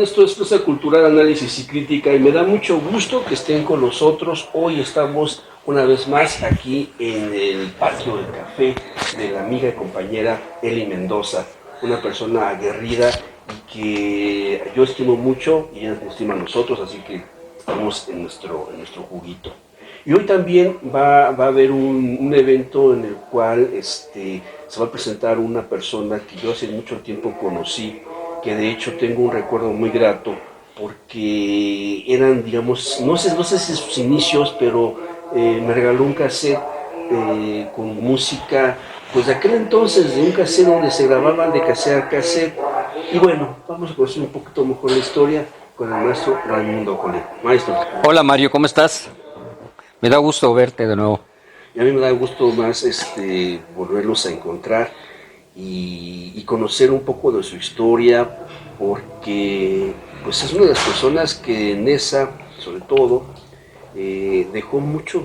Esto es Expresa Cultural, Análisis y Crítica, y me da mucho gusto que estén con nosotros. Hoy estamos una vez más aquí en el patio del café de la amiga y compañera Eli Mendoza, una persona aguerrida y que yo estimo mucho y ella nos estima a nosotros, así que estamos en nuestro juguito. Y hoy también va a haber un evento en el cual se va a presentar una persona que yo hace mucho tiempo conocí, que de hecho tengo un recuerdo muy grato, porque eran, digamos, no sé si sus inicios, pero me regaló un cassette con música, pues de aquel entonces, de un cassette donde se grababan de cassette a cassette. Y bueno, vamos a conocer un poquito mejor la historia con el maestro Raimundo Colín. Maestro. Hola Mario, ¿cómo estás? Me da gusto verte de nuevo. Y a mí me da gusto más volverlos a encontrar y conocer un poco de su historia, porque pues es una de las personas que en esa, sobre todo, dejó muchos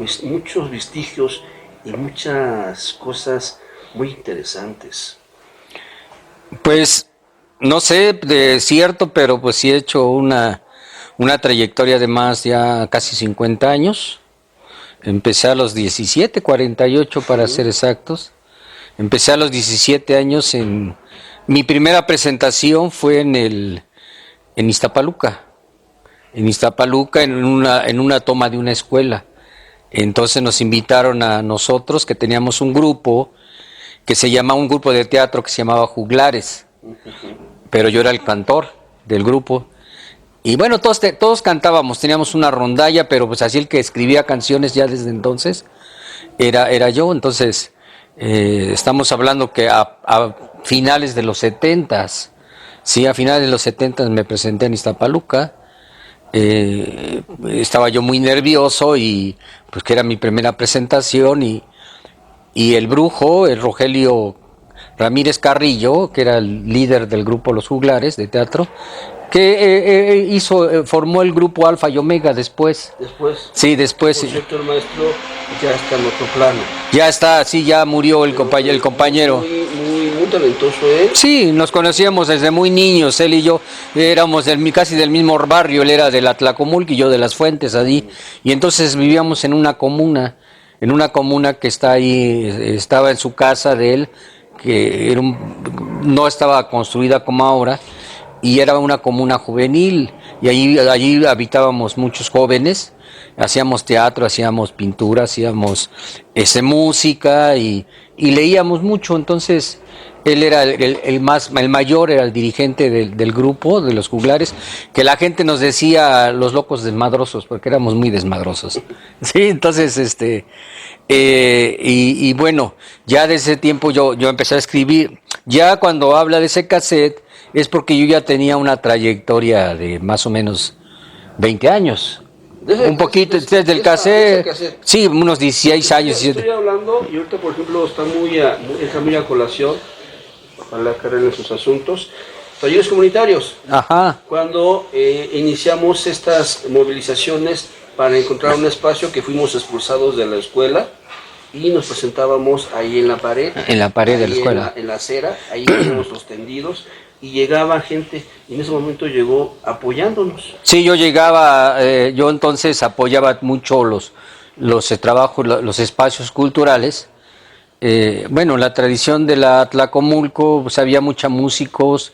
vestigios y muchas cosas muy interesantes. Pues no sé de cierto, pero pues sí he hecho una trayectoria de más ya casi 50 años. Empecé a los 17, 48 para ser exactos. Empecé a los 17 años mi primera presentación fue en Iztapaluca. En Iztapaluca, en una toma de una escuela. Entonces nos invitaron a nosotros, que teníamos un grupo un grupo de teatro que se llamaba Juglares. Pero yo era el cantor del grupo. Y bueno, todos cantábamos, teníamos una rondalla, pero pues así el que escribía canciones ya desde entonces era yo. Entonces estamos hablando que a finales de los 70s, sí, a finales de los 70s me presenté en Iztapaluca. Estaba yo muy nervioso y pues que era mi primera presentación y el brujo, el Rogelio Ramírez Carrillo, que era el líder del grupo Los Juglares de teatro, que formó el grupo Alfa y Omega después. Después. Sí, después. Por cierto, el maestro ya está en otro plano. Ya está, sí, ya murió el compañero. Muy talentoso, ¿eh? Sí, nos conocíamos desde muy niños, él y yo éramos casi del mismo barrio, él era de la Tlacomulco y yo de Las Fuentes, allí, y entonces vivíamos en una comuna que está ahí, estaba en su casa de él, que no estaba construida como ahora, y era una comuna juvenil, y allí habitábamos muchos jóvenes, hacíamos teatro, hacíamos pintura, hacíamos música y leíamos mucho. Entonces él era el mayor, era el dirigente del grupo de los Juglares, que la gente nos decía los locos desmadrosos, porque éramos muy desmadrosos. Sí, entonces y bueno, ya desde ese tiempo yo empecé a escribir. Ya cuando habla de ese cassette es porque yo ya tenía una trayectoria de más o menos 20 años. Un poquito desde el cassette. Sí, unos 16 años. Estoy hablando, y ahorita por ejemplo está muy a colación, para carrera en sus asuntos, talleres comunitarios. Ajá. Cuando iniciamos estas movilizaciones para encontrar un espacio, que fuimos expulsados de la escuela y nos presentábamos ahí en la pared. En la pared de la escuela. En la acera, ahí teníamos los tendidos. y llegaba gente, y en ese momento llegó apoyándonos. Sí, yo llegaba, yo entonces apoyaba mucho los trabajos, los espacios culturales. Bueno, la tradición de la Tlacomulco, pues había muchos músicos,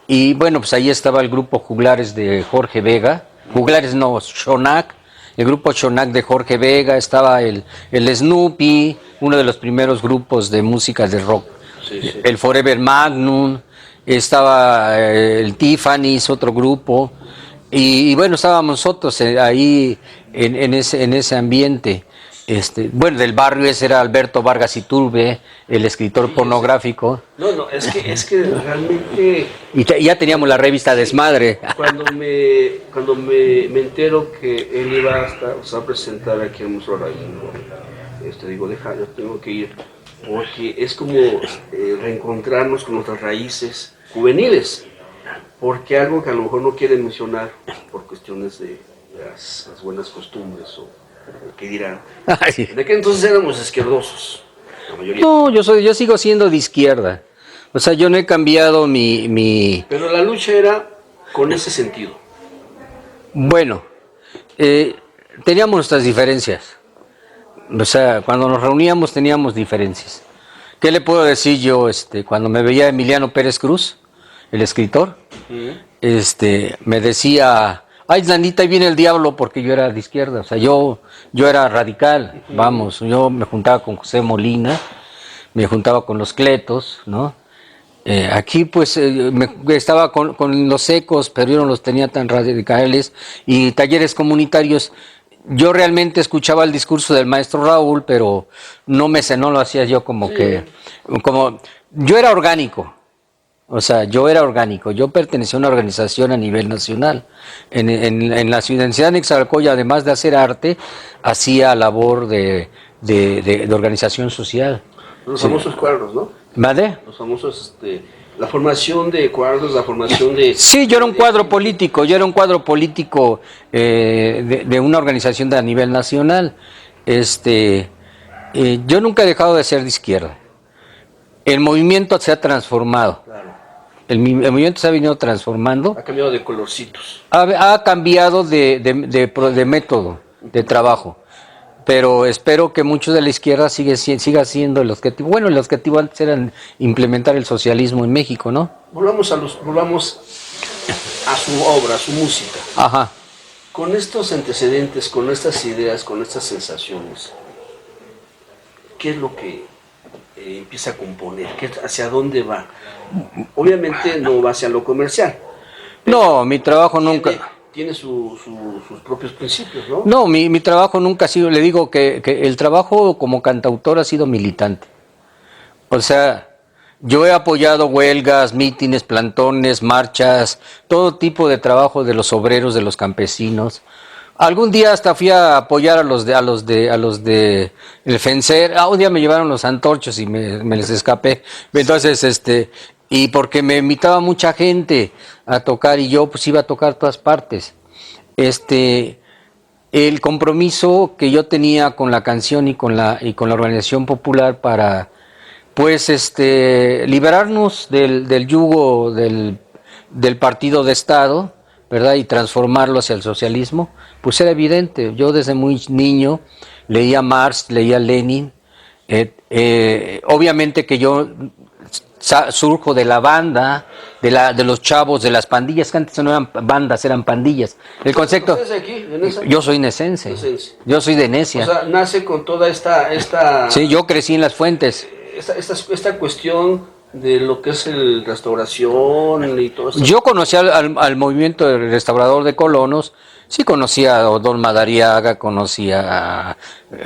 y bueno, pues ahí estaba el grupo Juglares de Jorge Vega, Juglares no, Xonac, el grupo Xonac de Jorge Vega, estaba el Snoopy, uno de los primeros grupos de música de rock, Sí, sí. el Forever Magnum, estaba el Tiffany's, otro grupo, y bueno, estábamos nosotros ahí en ese ambiente. Bueno, del barrio ese era Alberto Vargas Iturbe, el escritor Sí, pornográfico. No, es que realmente Y ya teníamos la revista Desmadre. cuando me entero que él iba a presentar aquí en Museo Raíno, digo, deja, yo tengo que ir, porque es como reencontrarnos con nuestras raíces juveniles, porque algo que a lo mejor no quieren mencionar por cuestiones de las buenas costumbres o qué dirán. Ay. En aquel entonces éramos izquierdosos, la mayoría. No, yo sigo siendo de izquierda. O sea, yo no he cambiado mi... Pero la lucha era con ese sentido. Bueno, teníamos nuestras diferencias. O sea, cuando nos reuníamos teníamos diferencias. ¿Qué le puedo decir yo cuando me veía Emiliano Pérez Cruz, el escritor? Me decía, ay, Nanita, ahí viene el diablo, porque yo era de izquierda. O sea, yo era radical, vamos. Yo me juntaba con José Molina, me juntaba con los Cletos, ¿no? Aquí pues estaba con los Ecos, pero yo no los tenía tan radicales, y talleres comunitarios. Yo realmente escuchaba el discurso del maestro Raúl, pero no lo hacía yo como yo era orgánico. O sea, yo era orgánico, yo pertenecía a una organización a nivel nacional. En la ciudad de Nexalcoya, además de hacer arte, hacía labor de organización social. Los famosos cuadros, ¿no? ¿Vale? Los famosos, la formación de cuadros, la formación de... Sí, yo era un cuadro político, de una organización a nivel nacional. Yo nunca he dejado de ser de izquierda. El movimiento se ha transformado. Claro. El movimiento se ha venido transformando. Ha cambiado de colorcitos. Ha cambiado de método, de trabajo. Pero espero que muchos de la izquierda siga siendo el objetivo. Bueno, el objetivo antes era implementar el socialismo en México, ¿no? Volvamos a su obra, a su música. Ajá. Con estos antecedentes, con estas ideas, con estas sensaciones, ¿qué es lo que empieza a componer? ¿Hacia dónde va? Obviamente no va hacia lo comercial. No, mi trabajo nunca... Tiene sus propios principios, ¿no? No, mi trabajo nunca ha sido... Le digo que el trabajo como cantautor ha sido militante. O sea, yo he apoyado huelgas, mítines, plantones, marchas, todo tipo de trabajo de los obreros, de los campesinos. Algún día hasta fui a apoyar a los de el FENSER. Un día me llevaron los antorchos y me les escapé. Entonces, y porque me invitaba mucha gente a tocar, y yo pues iba a tocar todas partes. El compromiso que yo tenía con la canción y con la organización popular para pues liberarnos del yugo del partido de Estado, ¿verdad? Y transformarlo hacia el socialismo, pues era evidente. Yo desde muy niño leía Marx, leía Lenin. Obviamente que yo surjo de la banda, de los chavos, de las pandillas, que antes no eran bandas, eran pandillas. El concepto... Yo soy necense. Yo soy de Necia. O sea, nace con toda esta... Sí, yo crecí en Las Fuentes. Esta cuestión de lo que es el restauración y todo eso. Yo conocí al movimiento del restaurador de colonos. Sí, conocía a Don Madariaga, conocía a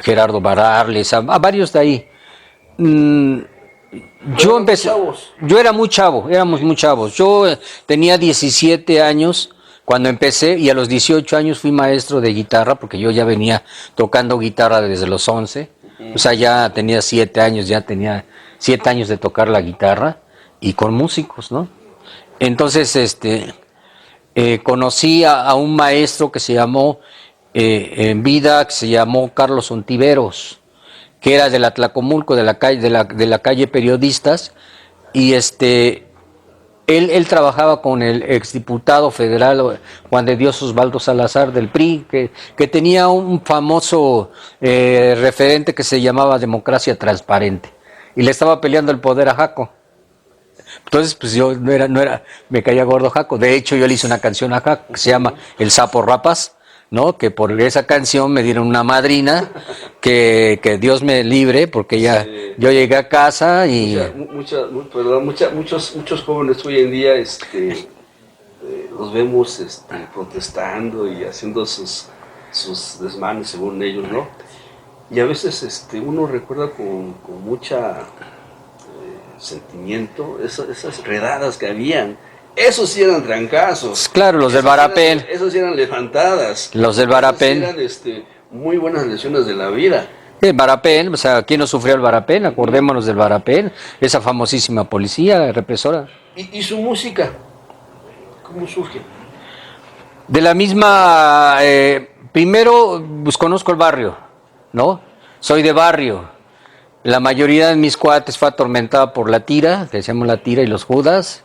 Gerardo Bararles, a varios de ahí. Yo empecé, yo era muy chavo, éramos muy chavos. Yo tenía 17 años cuando empecé, y a los 18 años fui maestro de guitarra, porque yo ya venía tocando guitarra desde los 11. O sea, ya tenía 7 años, ya tenía 7 años de tocar la guitarra, y con músicos, ¿no? Entonces, conocí a un maestro que se llamó, en vida, que se llamó Carlos Ontiveros, que era de la Tlacomulco, de la calle Periodistas, y Él trabajaba con el exdiputado federal Juan de Dios Osvaldo Salazar del PRI, que tenía un famoso referente que se llamaba Democracia Transparente, y le estaba peleando el poder a Jaco. Entonces, pues yo me caía gordo Jaco. De hecho, yo le hice una canción a Jaco que se llama El Sapo Rapaz, ¿no? Que por esa canción me dieron una madrina, que Dios me libre, porque ya Sí. yo llegué a casa y... Muchos jóvenes hoy en día los vemos protestando y haciendo sus desmanes según ellos, ¿no? Y a veces uno recuerda con mucha sentimiento esas redadas que habían. Esos sí eran trancazos. Claro, los del Barapén. Esos sí eran levantadas. Los del Barapén. Esos sí eran muy buenas lecciones de la vida. El Barapén, o sea, ¿quién no sufrió el Barapén? Acordémonos del Barapén, esa famosísima policía represora. ¿Y su música? ¿Cómo surge? De la misma, primero pues conozco el barrio, ¿no? Soy de barrio. La mayoría de mis cuates fue atormentada por la tira, que decíamos la tira y los judas,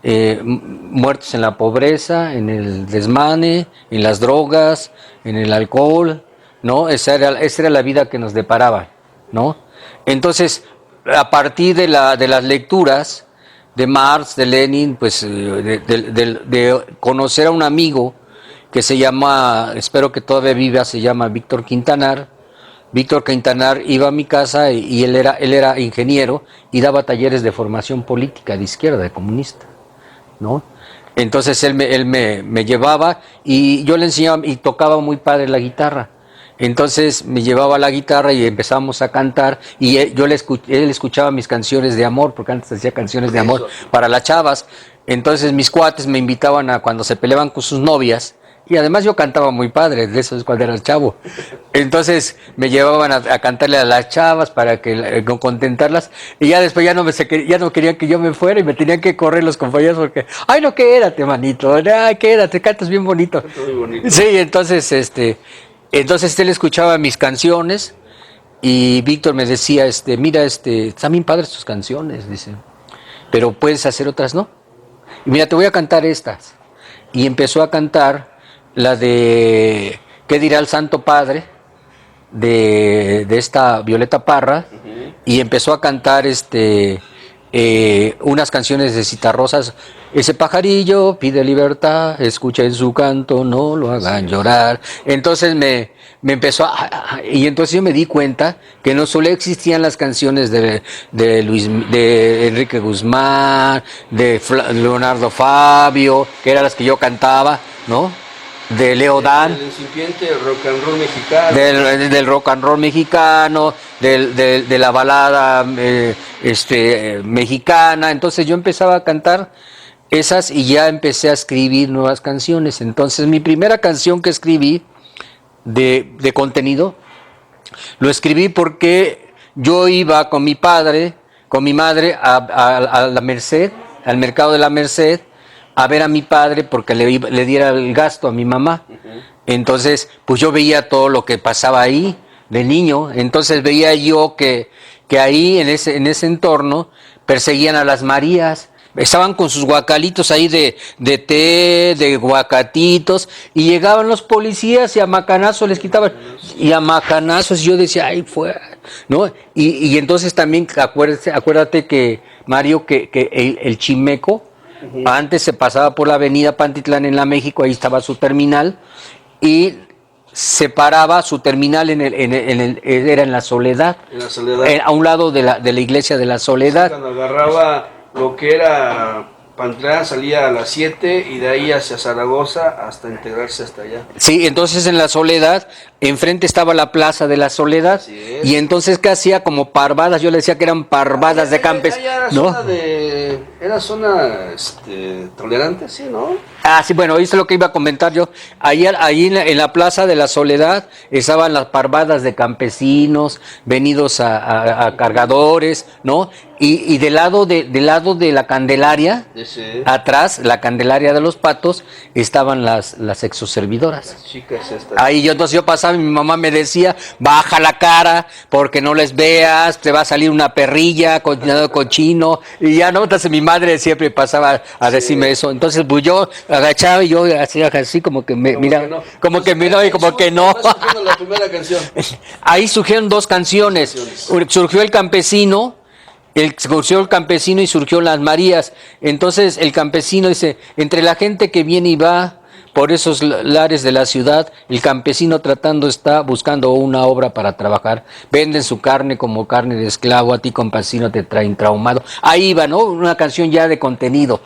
muertos en la pobreza, en el desmane, en las drogas, en el alcohol, ¿no? Esa era la vida que nos deparaba, ¿no? Entonces, a partir de las lecturas de Marx, de Lenin, pues de conocer a un amigo que se llama, espero que todavía viva, se llama Víctor Quintanar. Víctor Quintanar iba a mi casa y él era ingeniero y daba talleres de formación política de izquierda, de comunista, ¿no? Entonces él me llevaba y yo le enseñaba y tocaba muy padre la guitarra. Entonces me llevaba la guitarra y empezábamos a cantar y él escuchaba mis canciones de amor, porque antes hacía canciones de amor para las chavas. Entonces mis cuates me invitaban a cuando se peleaban con sus novias. Y además yo cantaba muy padre, de eso es cuando era el chavo. Entonces me llevaban a cantarle a las chavas para contentarlas. Y ya después ya no querían que yo me fuera y me tenían que correr los compañeros porque, ay, no, quédate, manito, ay, quédate, cantas bien bonito. Muy bonito. Sí, entonces él escuchaba mis canciones y Víctor me decía, mira, están bien padres tus canciones, dice, pero puedes hacer otras, ¿no? Y mira, te voy a cantar estas. Y empezó a cantar la de ¿Qué dirá el Santo Padre? De esta Violeta Parra, y empezó a cantar unas canciones de Citarrosas. Ese pajarillo pide libertad, escucha en su canto, no lo hagan llorar. Entonces me empezó y entonces yo me di cuenta que no solo existían las canciones de Enrique Guzmán, de Leonardo Fabio, que eran las que yo cantaba, ¿no? De Leo Dan, del incipiente rock and roll mexicano, del rock and roll mexicano, de la balada mexicana. Entonces yo empezaba a cantar esas y ya empecé a escribir nuevas canciones. Entonces mi primera canción que escribí de contenido, lo escribí porque yo iba con mi padre, con mi madre a la Merced, al mercado de la Merced, a ver a mi padre porque le diera el gasto a mi mamá. Entonces, pues yo veía todo lo que pasaba ahí de niño. Entonces veía yo que ahí en ese entorno perseguían a las Marías. Estaban con sus guacalitos ahí de té, de guacatitos, y llegaban los policías y a macanazos les quitaban. Y a macanazos yo decía, ay, fuera, ¿no? Y entonces también acuérdate que, Mario, que el Chimeco, antes se pasaba por la avenida Pantitlán en la México, ahí estaba su terminal, y separaba su terminal era en la Soledad, a un lado de la iglesia de la Soledad. Cuando agarraba lo que era Pantlán, salía a las 7 y de ahí hacia Zaragoza hasta integrarse hasta allá. Sí, entonces en la Soledad, enfrente estaba la Plaza de la Soledad, y entonces que hacía como parvadas, yo le decía que eran parvadas de campes, ¿no? Era zona tolerante, sí, ¿no? Ah, sí, bueno, eso es lo que iba a comentar yo. Ahí en la Plaza de la Soledad estaban las parvadas de campesinos, venidos a cargadores, ¿no? Y del lado de la Candelaria, atrás, la Candelaria de los Patos, estaban las exoservidoras. Las chicas estas. Ahí entonces yo pasaba y mi mamá me decía, baja la cara, porque no les veas, te va a salir una perrilla, cochino, y ya no, entonces mi madre siempre pasaba a decirme eso. Entonces, pues yo agachaba y yo hacía así como que me miraba, no. como que miraba y como que no. Va surgiendo la primera canción. Ahí surgieron dos canciones. Surgió El Campesino. Surgió El Campesino y surgió Las Marías. Entonces el campesino dice, entre la gente que viene y va por esos lares de la ciudad, el campesino está buscando una obra para trabajar. Venden su carne como carne de esclavo, a ti campesino te traen traumado. Ahí va, ¿no? Una canción ya de contenido.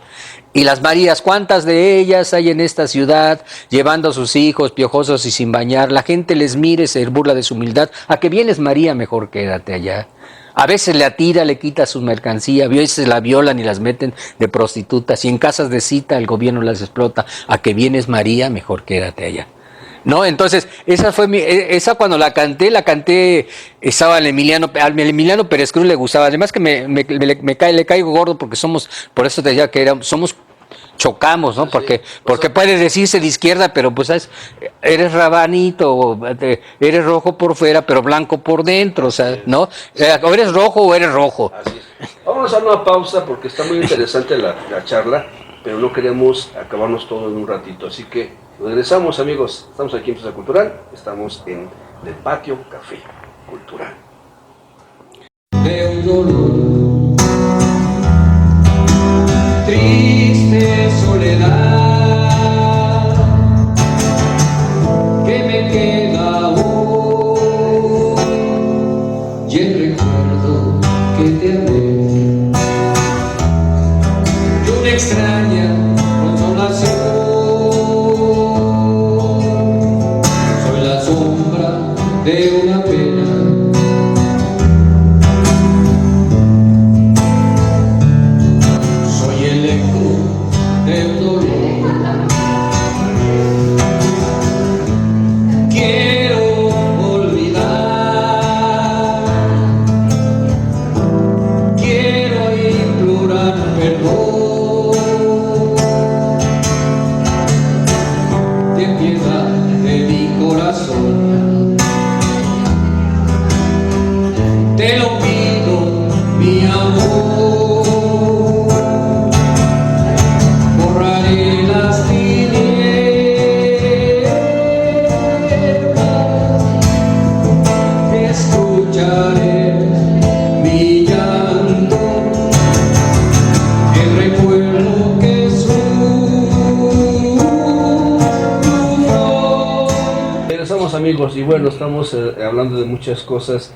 Y Las Marías, ¿cuántas de ellas hay en esta ciudad llevando a sus hijos piojosos y sin bañar? La gente les mire, se burla de su humildad. ¿A que vienes, María? Mejor quédate allá. A veces le atira, le quita su mercancía, a veces la violan y las meten de prostitutas, y en casas de cita el gobierno las explota. A que vienes, María, mejor quédate allá. ¿No? Entonces, esa cuando la canté, estaba al Emiliano Pérez Cruz le gustaba, además que le caigo gordo porque por eso te decía que chocamos, ¿no? Porque puede decirse de izquierda, pero pues eres rabanito, eres rojo por fuera, pero blanco por dentro, o sea, ¿no? O eres rojo o eres rojo. Así es. Vámonos a una pausa porque está muy interesante la charla, pero no queremos acabarnos todo en un ratito, así que regresamos, amigos. Estamos aquí en Plaza Cultural, estamos en el Patio Café Cultural. De un dolor, triste soledad que me queda hoy, y el recuerdo que te amé de una extraña consolación. Soy la sombra de una pena, soy el eco del dolor. Quiero olvidar, quiero implorar perdón. Ten piedad de mi corazón, te lo pido, mi amor. Borraré las tinieblas, escucharé mi llanto, el recuerdo que sufro. Regresamos, amigos, y bueno, estamos hablando de muchas cosas,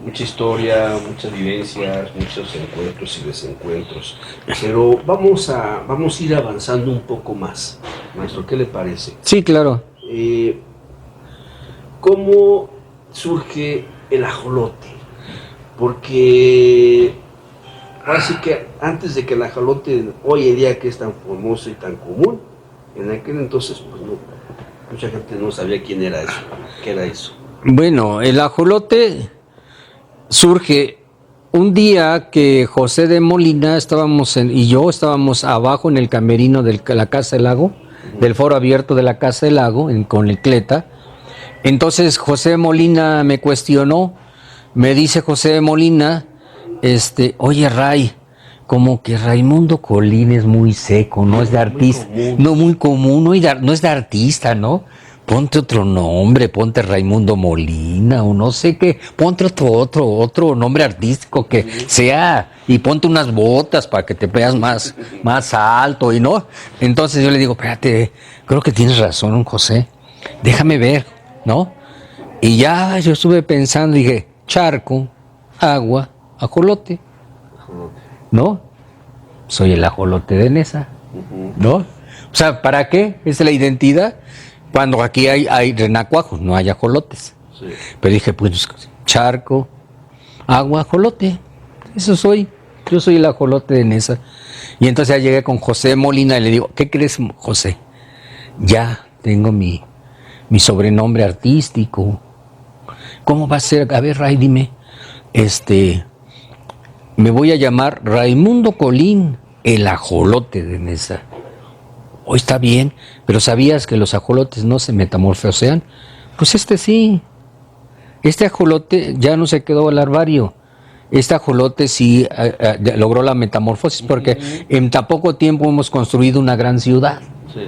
mucha historia, muchas vivencias, muchos encuentros y desencuentros, pero vamos a ir avanzando un poco más, maestro, ¿qué le parece? Sí, claro. ¿Cómo surge el ajolote? Porque ahora sí que antes de que el ajolote, hoy en día que es tan famoso y tan común, en aquel entonces pues no, mucha gente no sabía quién era eso, qué era eso. Bueno, el ajolote surge un día que José de Molina y yo estábamos abajo en el camerino de la Casa del Lago, del foro abierto de la Casa del Lago, con el Cleta. Entonces José de Molina me cuestionó, me dice José de Molina, oye Ray, como que Raimundo Colín es muy seco, no es de artista, no muy común, no es de artista, ¿no? Ponte otro nombre, ponte Raimundo Molina o no sé qué, ponte otro nombre artístico que sea, y ponte unas botas para que te veas más alto, y no. Entonces yo le digo, espérate, creo que tienes razón, José, déjame ver, ¿no? Y ya yo estuve pensando, dije, charco, agua, ajolote, ¿no? Soy el ajolote de Nesa, ¿no? O sea, ¿para qué? Es la identidad. Cuando aquí hay renacuajos, no hay ajolotes. Sí. Pero dije, pues, charco, agua, ajolote. Eso soy. Yo soy el ajolote de Nesa. Y entonces ya llegué con José Molina y le digo, ¿qué crees, José? Ya tengo mi sobrenombre artístico. ¿Cómo va a ser? A ver, Ray, dime. Me voy a llamar Raimundo Colín, el ajolote de Nesa. Hoy está bien, pero ¿sabías que los ajolotes no se metamorfosean? Pues sí. Este ajolote ya no se quedó larvario. este ajolote sí logró la metamorfosis, porque en tan poco tiempo hemos construido una gran ciudad, Sí.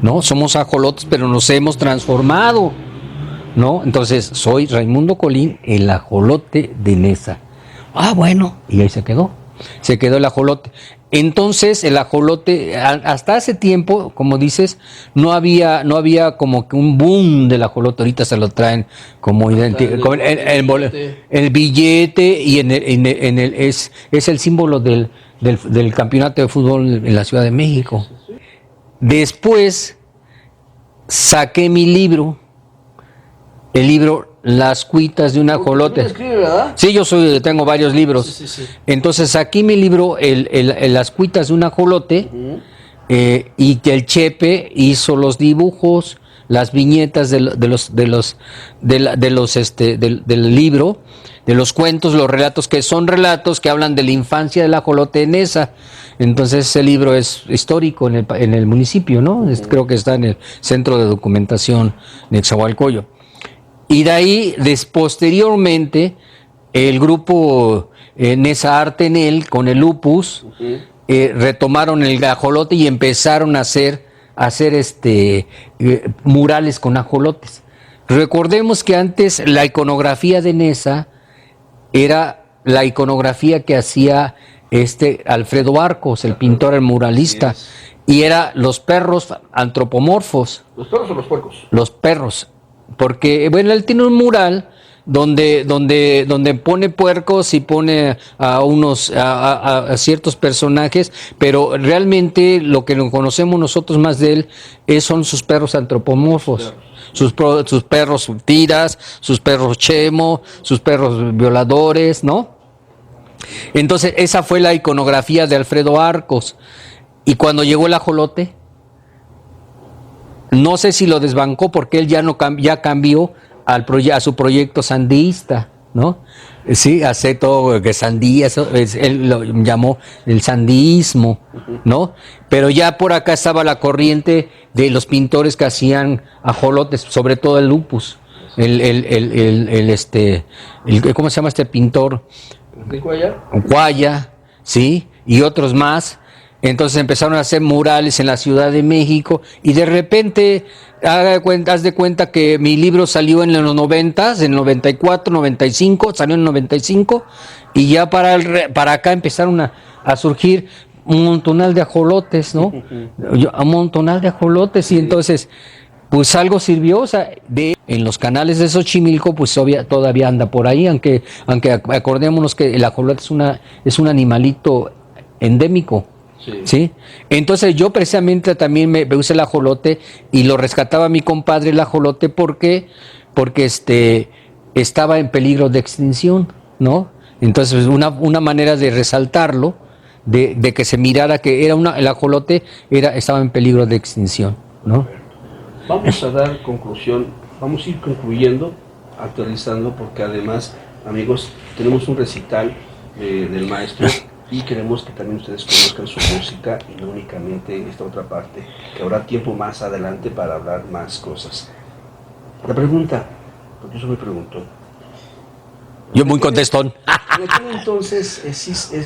¿no? Somos ajolotes, pero nos hemos transformado, ¿no? Entonces, soy Raimundo Colín, el ajolote de Neza. Ah, bueno, y ahí se quedó el ajolote. Entonces, el ajolote, hasta hace tiempo, como dices, no había como que un boom del ajolote. Ahorita se lo traen como identidad, el billete, y es el símbolo del campeonato de fútbol en la Ciudad de México. Después saqué mi libro, el libro Las cuitas de un ajolote. ¿Tú escribes, verdad? Sí, tengo varios libros. Sí. Entonces aquí mi libro, Las cuitas de un ajolote, y que el Chepe hizo los dibujos, las viñetas del libro, de los cuentos, los relatos, que son relatos que hablan de la infancia del ajolote en Neza. Entonces ese libro es histórico en el municipio, ¿no? Creo que está en el Centro de Documentación de Nezahualcóyotl. Y de ahí, posteriormente, el grupo Neza Artenel con el Lupus retomaron el ajolote y empezaron a hacer murales con ajolotes. Recordemos que antes la iconografía de Neza era la iconografía que hacía Alfredo Arcos, el pintor, el muralista, y era los perros antropomorfos. ¿Los perros o los puercos? Los perros. Porque, bueno, él tiene un mural donde pone puercos y pone a ciertos personajes, pero realmente lo que conocemos nosotros más de él son sus perros antropomorfos. Sus perros tiras, sus perros chemo, sus perros violadores, ¿no? Entonces, esa fue la iconografía de Alfredo Arcos. Y cuando llegó el ajolote, no sé si lo desbancó, porque él ya cambió a su proyecto sandista, ¿no? Sí, hace todo que sandía, él lo llamó el sandiismo, ¿no? Pero ya por acá estaba la corriente de los pintores que hacían ajolotes, sobre todo el Lupus, ¿cómo se llama este pintor? Guaya, sí, y otros más. Entonces empezaron a hacer murales en la Ciudad de México, y de repente haz de cuenta que mi libro salió en los 90s, en 94, 95, salió en 95, y ya para acá empezaron a surgir un montonal de ajolotes, ¿no? Un montonal de ajolotes, y entonces pues algo sirvió, o sea, en los canales de Xochimilco, pues todavía anda por ahí, aunque acordémonos que el ajolote es un animalito endémico. Sí. Entonces yo precisamente también me usé el ajolote, y lo rescataba mi compadre el ajolote porque estaba en peligro de extinción, ¿no? Entonces una manera de resaltarlo, de que se mirara que el ajolote estaba en peligro de extinción, ¿no? Vamos a dar conclusión, vamos a ir concluyendo, actualizando, porque además, amigos, tenemos un recital del maestro, y queremos que también ustedes conozcan su música, y no únicamente esta otra parte, que habrá tiempo más adelante para hablar más cosas. La pregunta, porque eso me preguntó. Yo muy contestón. En aquel entonces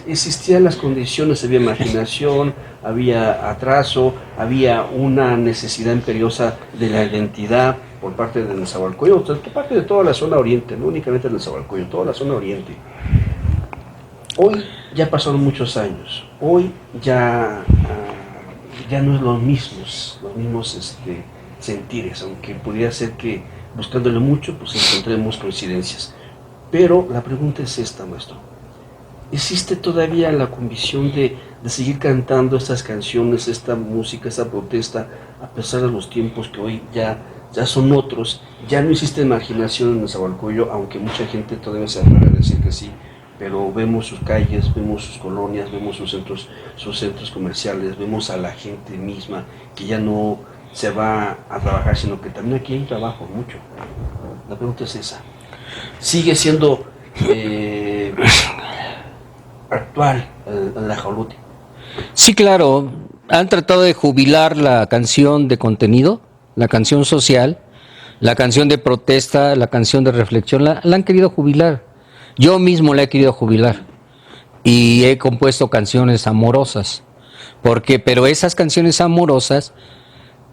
existían las condiciones, había imaginación, había atraso, había una necesidad imperiosa de la identidad por parte de Nezahualcóyotl, por parte de toda la zona oriente, no únicamente de Nezahualcóyotl, toda la zona oriente. Hoy ya pasaron muchos años, hoy ya no es los mismos sentires, aunque pudiera ser que buscándole mucho pues encontremos coincidencias. Pero la pregunta es esta, maestro. ¿Existe todavía la convicción de seguir cantando estas canciones, esta música, esta protesta, a pesar de los tiempos que hoy ya son otros? Ya no existe imaginación en Nezahualcóyotl, aunque mucha gente todavía se atreve a decir que sí, pero vemos sus calles, vemos sus colonias, vemos sus centros comerciales, vemos a la gente misma que ya no se va a trabajar, sino que también aquí hay trabajo, mucho. La pregunta es esa. ¿Sigue siendo actual el ajolote? Sí, claro. Han tratado de jubilar la canción de contenido, la canción social, la canción de protesta, la canción de reflexión, la han querido jubilar. Yo mismo la he querido jubilar y he compuesto canciones amorosas, pero esas canciones amorosas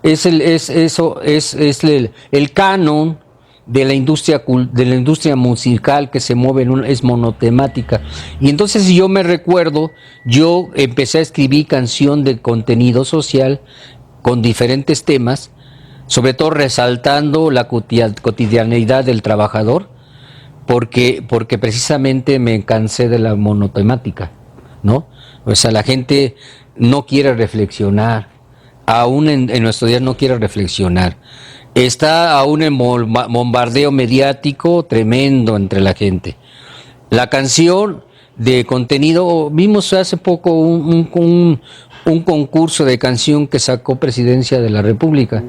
es el canon de la industria musical que se mueve es monotemática. Y entonces, si yo me recuerdo, yo empecé a escribir canción de contenido social con diferentes temas, sobre todo resaltando la cotidianeidad del trabajador, porque precisamente me cansé de la monotemática, ¿no? O sea, la gente no quiere reflexionar, aún en nuestros días no quiere reflexionar. Está aún en bombardeo mediático tremendo entre la gente. La canción de contenido, vimos hace poco un concurso de canción que sacó Presidencia de la República,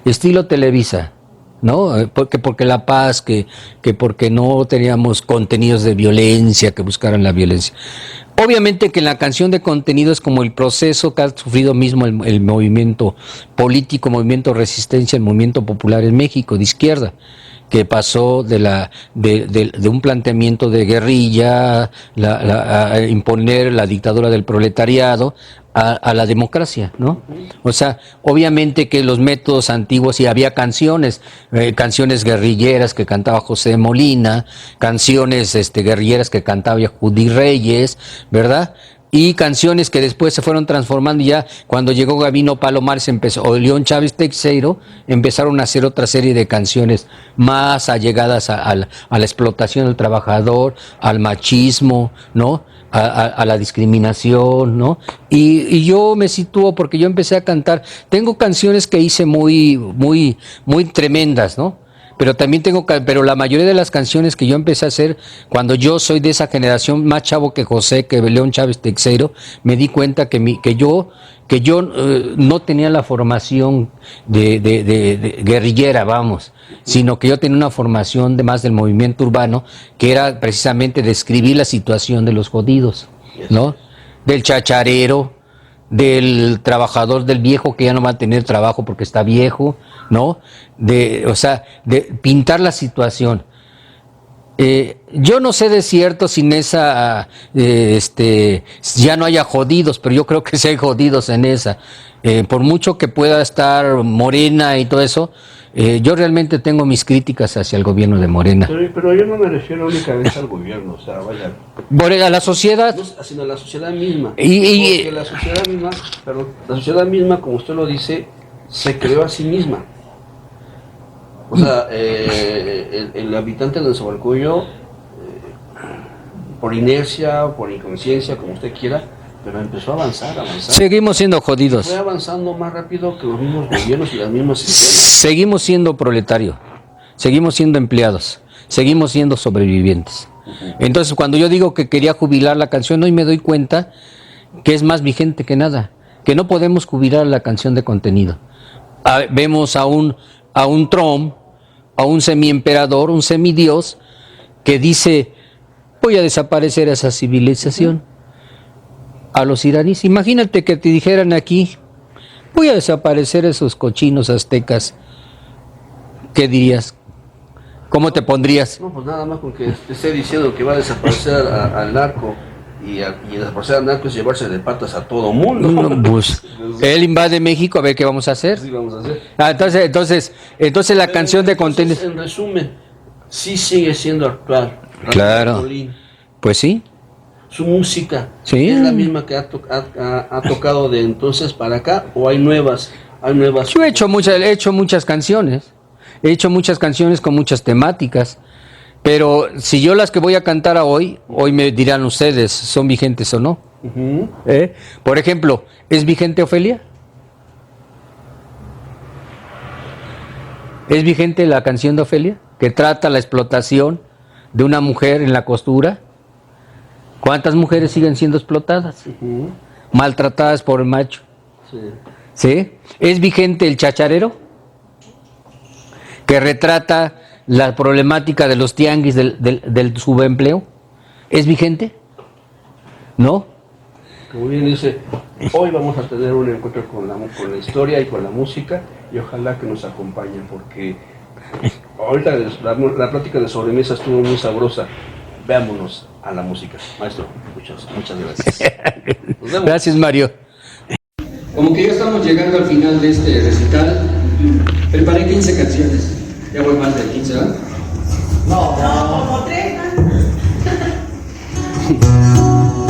estilo Televisa, ¿no? Porque la paz, que porque no teníamos contenidos de violencia, que buscaran la violencia. Obviamente que la canción de contenido es como el proceso que ha sufrido mismo el movimiento político, movimiento de resistencia, el movimiento popular en México, de izquierda, que pasó de un planteamiento de guerrilla, a imponer la dictadura del proletariado, a la democracia, ¿no? O sea, obviamente que los métodos antiguos, y había canciones guerrilleras que cantaba José de Molina, canciones guerrilleras que cantaba Judy Reyes, ¿verdad? Y canciones que después se fueron transformando, y ya cuando llegó Gabino Palomares o León Chávez Teixeiro, empezaron a hacer otra serie de canciones más allegadas a la explotación del trabajador, al machismo, ¿no? A la discriminación, ¿no? Y yo me sitúo porque yo empecé a cantar. Tengo canciones que hice muy tremendas, ¿no? Pero también pero la mayoría de las canciones que yo empecé a hacer, cuando yo soy de esa generación más chavo que José, que León Chávez Teixeiro, me di cuenta que yo no tenía la formación de guerrillera, vamos, sino que yo tenía una formación más del movimiento urbano, que era precisamente describir la situación de los jodidos, ¿no? Del chacharero, del trabajador, del viejo que ya no va a tener trabajo porque está viejo, ¿no? De pintar la situación. Yo no sé de cierto sin esa, ya no haya jodidos, pero yo creo que sí hay jodidos en esa. Por mucho que pueda estar Morena y todo eso, yo realmente tengo mis críticas hacia el gobierno de Morena. Pero yo no me refiero únicamente al gobierno, o sea, vaya. A la sociedad. Sino a la sociedad misma. Porque la sociedad misma, como usted lo dice, se creó a sí misma. O sea, el habitante de Nezahualcóyotl, por inercia, por inconsciencia, como usted quiera, pero empezó a avanzar. Seguimos siendo jodidos. Fue avanzando más rápido que los mismos gobiernos y las mismas instituciones. Seguimos siendo proletarios, seguimos siendo empleados, seguimos siendo sobrevivientes. Entonces, cuando yo digo que quería jubilar la canción, hoy me doy cuenta que es más vigente que nada, que no podemos jubilar la canción de contenido. Vemos a un Trump, a un semiemperador, un semidios, que dice: voy a desaparecer esa civilización. A los iraníes, imagínate que te dijeran aquí: voy a desaparecer esos cochinos aztecas. ¿Qué dirías? ¿Cómo te pondrías? No, pues nada más con que esté diciendo que va a desaparecer al narco, y desaparecer al narco es llevarse de patas a todo mundo. No, pues, él invade México, a ver qué vamos a hacer. Sí, vamos a hacer. Entonces la canción de contenido. En resumen, sí sigue siendo actual. Claro. Pues sí. Su música, sí, es la misma que ha tocado de entonces para acá, o hay nuevas. Yo he hecho muchas canciones. He hecho muchas canciones con muchas temáticas, pero si yo las que voy a cantar hoy me dirán ustedes, ¿son vigentes o no? Uh-huh. Por ejemplo, ¿es vigente Ofelia? ¿Es vigente la canción de Ofelia, que trata la explotación de una mujer en la costura? ¿Cuántas mujeres siguen siendo explotadas? Uh-huh. Maltratadas por el macho. Sí. ¿Sí? ¿Es vigente el chacharero, que retrata la problemática de los tianguis del subempleo? ¿Es vigente? ¿No? Como bien dice, hoy vamos a tener un encuentro con la historia y con la música, y ojalá que nos acompañen, porque Ahorita la plática de sobremesa estuvo muy sabrosa. Veámonos a la música. Maestro, muchas gracias. Nos vemos. Gracias, Mario. Como que ya estamos llegando al final de este recital, preparé 15 canciones. Ya voy más de 15, ¿verdad? No, como 3, ¿no?